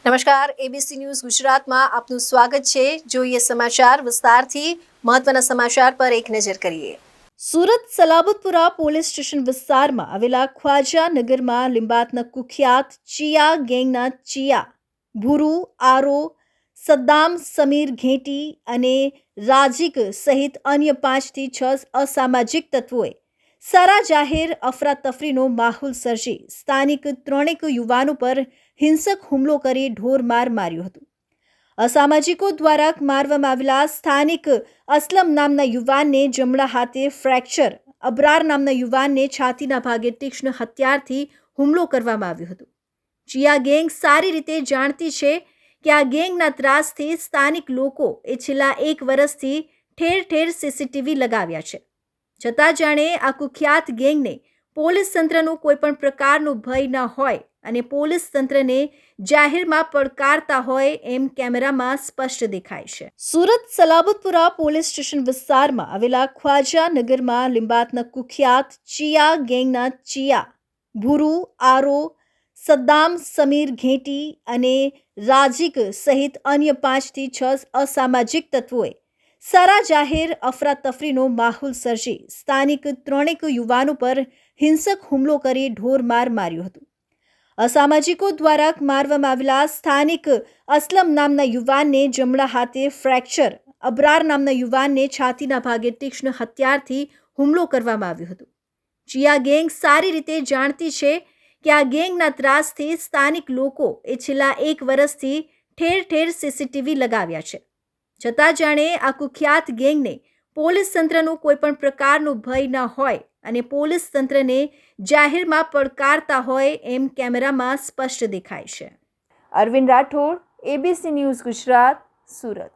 નમસ્કાર, ABC news ગુજરાતમાં આપનું સ્વાગત છે। જોઈએ સમાચાર વિસ્તારથી। મહત્વના સમાચાર પર એક નજર કરીએ। સુરત સલાબતપુરા પોલીસ સ્ટેશન વિસ્તારમાં આવેલા ખ્વાજા નગરમાં લિંબાયતના કુખ્યાત ચિયા ગેંગના ચિયા, ભુરુ, આરો, સદ્દામ, સમીર ઘેટી અને રાજીક સહિત અન્ય 5 થી 6 અસામાજિક તત્વોએ સારા જાહેર અફરાતફરીનો માહોલ સર્જી સ્થાનિક 3 યુવાનો પર હિંસક હુમલો કરી ઢોરમાર માર્યું હતું। અસામાજિકો દ્વારા મારવામાં આવેલા સ્થાનિક અસલમ નામના યુવાનને જમણા હાથે ફ્રેક્ચર, અબરાર નામના યુવાનને છાતીના ભાગે તીક્ષ્ણ હથિયારથી હુમલો કરવામાં આવ્યો હતો। ચિયા ગેંગ સારી રીતે જાણતી છે કે આ ગેંગના ત્રાસથી સ્થાનિક લોકોએ છેલ્લા 1 વર્ષથી ઠેર ઠેર સીસીટીવી લગાવ્યા છે, છતાં જાણે આ કુખ્યાત ગેંગને પોલીસ તંત્રનો કોઈ પણ પ્રકારનો ભય ન હોય અને પોલીસ તંત્રને જાહેરમાં પડકારતા હોય એમ કેમેરામાં સ્પષ્ટ દેખાય છે। સુરત સલાબતપુરા પોલીસ સ્ટેશન વિસ્તારમાં આવેલા ખ્વાજા નગરમાં લિંબાયતના કુખ્યાત ચિયા ગેંગના ચિયા, ભુરુ, આરો, સદ્દામ, સમીર ઘેટી અને રાજીક સહિત અન્ય 5 થી 6 અસામાજિક તત્વોએ સારા જાહેર અફરાતફરીનો માહોલ સર્જી સ્થાનિક 3 યુવાનો પર હિંસક હુમલો કરી ઢોરમાર માર્યું હતું। અસામાજિકો દ્વારા મારવામાં આવેલા સ્થાનિક અસલમ નામના યુવાનને જમણા હાથે ફ્રેક્ચર, અબરાર નામના યુવાનને છાતીના ભાગે તીક્ષ્ણ હથિયારથી હુમલો કરવામાં આવ્યો હતો। ચિયા ગેંગ સારી રીતે જાણતી છે કે આ ગેંગના ત્રાસથી સ્થાનિક લોકોએ છેલ્લા 1 વર્ષથી ઠેર ઠેર સીસીટીવી લગાવ્યા છે, છતાં જાણે આ કુખ્યાત ગેંગને પોલીસ તંત્રનો કોઈ પણ પ્રકારનો ભય ન હોય અને પોલીસ તંત્રને જાહેરમાં પડકારતા હોય એમ કેમેરામાં સ્પષ્ટ દેખાય છે। Arvind Rathod, ABC News Gujarat, Surat.